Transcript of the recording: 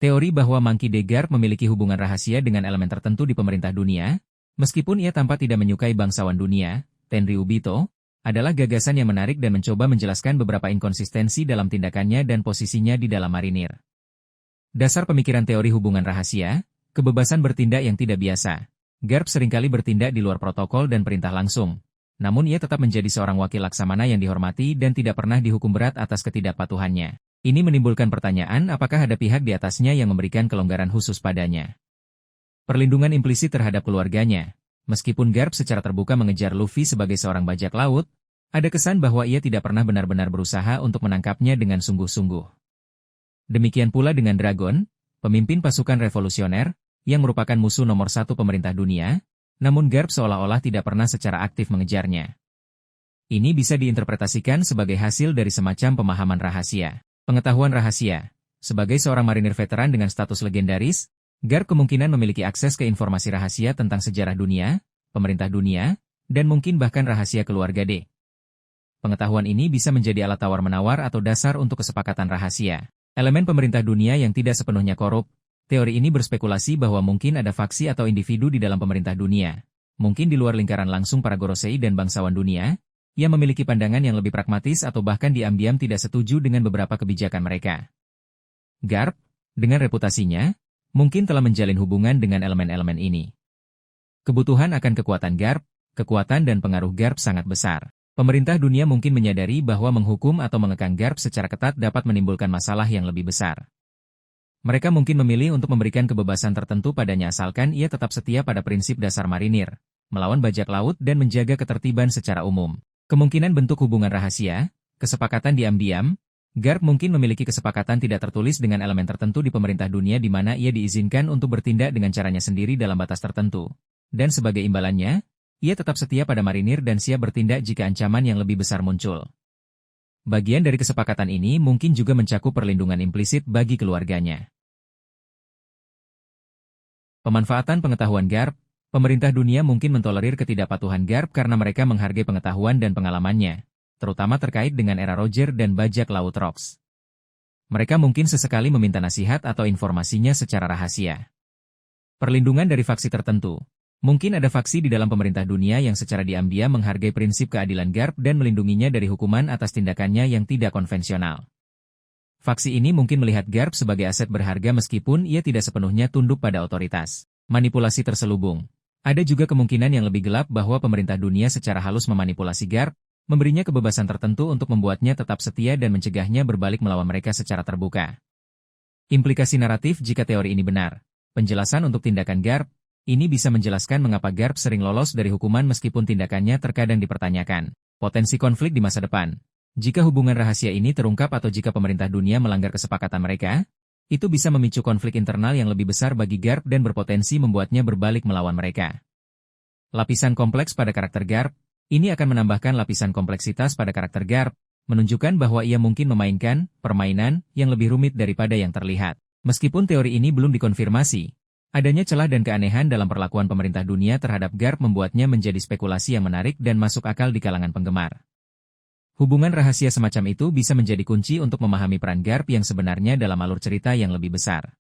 Teori bahwa Monkey D. Garp memiliki hubungan rahasia dengan elemen tertentu di pemerintah dunia, meskipun ia tampak tidak menyukai bangsawan dunia, Tenryubito, adalah gagasan yang menarik dan mencoba menjelaskan beberapa inkonsistensi dalam tindakannya dan posisinya di dalam marinir. Dasar pemikiran teori hubungan rahasia, kebebasan bertindak yang tidak biasa. Garp seringkali bertindak di luar protokol dan perintah langsung. Namun ia tetap menjadi seorang wakil laksamana yang dihormati dan tidak pernah dihukum berat atas ketidakpatuhannya. Ini menimbulkan pertanyaan apakah ada pihak di atasnya yang memberikan kelonggaran khusus padanya. Perlindungan implisit terhadap keluarganya. Meskipun Garp secara terbuka mengejar Luffy sebagai seorang bajak laut, ada kesan bahwa ia tidak pernah benar-benar berusaha untuk menangkapnya dengan sungguh-sungguh. Demikian pula dengan Dragon, pemimpin pasukan revolusioner, yang merupakan musuh nomor satu pemerintah dunia, namun Garp seolah-olah tidak pernah secara aktif mengejarnya. Ini bisa diinterpretasikan sebagai hasil dari semacam pemahaman rahasia. Pengetahuan rahasia. Sebagai seorang marinir veteran dengan status legendaris, Garp kemungkinan memiliki akses ke informasi rahasia tentang sejarah dunia, pemerintah dunia, dan mungkin bahkan rahasia keluarga D. Pengetahuan ini bisa menjadi alat tawar-menawar atau dasar untuk kesepakatan rahasia. Elemen pemerintah dunia yang tidak sepenuhnya korup. Teori ini berspekulasi bahwa mungkin ada faksi atau individu di dalam pemerintah dunia, mungkin di luar lingkaran langsung para Gorosei dan bangsawan dunia, yang memiliki pandangan yang lebih pragmatis atau bahkan diam-diam tidak setuju dengan beberapa kebijakan mereka. Garp, dengan reputasinya, mungkin telah menjalin hubungan dengan elemen-elemen ini. Kebutuhan akan kekuatan Garp, kekuatan dan pengaruh Garp sangat besar. Pemerintah dunia mungkin menyadari bahwa menghukum atau mengekang Garp secara ketat dapat menimbulkan masalah yang lebih besar. Mereka mungkin memilih untuk memberikan kebebasan tertentu padanya asalkan ia tetap setia pada prinsip dasar marinir, melawan bajak laut dan menjaga ketertiban secara umum. Kemungkinan bentuk hubungan rahasia, kesepakatan diam-diam, Garp mungkin memiliki kesepakatan tidak tertulis dengan elemen tertentu di pemerintah dunia di mana ia diizinkan untuk bertindak dengan caranya sendiri dalam batas tertentu. Dan sebagai imbalannya, ia tetap setia pada marinir dan siap bertindak jika ancaman yang lebih besar muncul. Bagian dari kesepakatan ini mungkin juga mencakup perlindungan implisit bagi keluarganya. Pemanfaatan pengetahuan Garp. Pemerintah dunia mungkin mentolerir ketidakpatuhan Garp karena mereka menghargai pengetahuan dan pengalamannya, terutama terkait dengan era Roger dan bajak laut Rocks. Mereka mungkin sesekali meminta nasihat atau informasinya secara rahasia. Perlindungan dari faksi tertentu. Mungkin ada faksi di dalam pemerintah dunia yang secara diam-diam menghargai prinsip keadilan Garp dan melindunginya dari hukuman atas tindakannya yang tidak konvensional. Faksi ini mungkin melihat Garp sebagai aset berharga meskipun ia tidak sepenuhnya tunduk pada otoritas. Manipulasi terselubung. Ada juga kemungkinan yang lebih gelap bahwa pemerintah dunia secara halus memanipulasi Garp, memberinya kebebasan tertentu untuk membuatnya tetap setia dan mencegahnya berbalik melawan mereka secara terbuka. Implikasi naratif jika teori ini benar. Penjelasan untuk tindakan Garp, ini bisa menjelaskan mengapa Garp sering lolos dari hukuman meskipun tindakannya terkadang dipertanyakan. Potensi konflik di masa depan. Jika hubungan rahasia ini terungkap atau jika pemerintah dunia melanggar kesepakatan mereka, itu bisa memicu konflik internal yang lebih besar bagi Garp dan berpotensi membuatnya berbalik melawan mereka. Lapisan kompleks pada karakter Garp, ini akan menambahkan lapisan kompleksitas pada karakter Garp, menunjukkan bahwa ia mungkin memainkan permainan yang lebih rumit daripada yang terlihat. Meskipun teori ini belum dikonfirmasi, adanya celah dan keanehan dalam perlakuan pemerintah dunia terhadap Garp membuatnya menjadi spekulasi yang menarik dan masuk akal di kalangan penggemar. Hubungan rahasia semacam itu bisa menjadi kunci untuk memahami peran Garp yang sebenarnya dalam alur cerita yang lebih besar.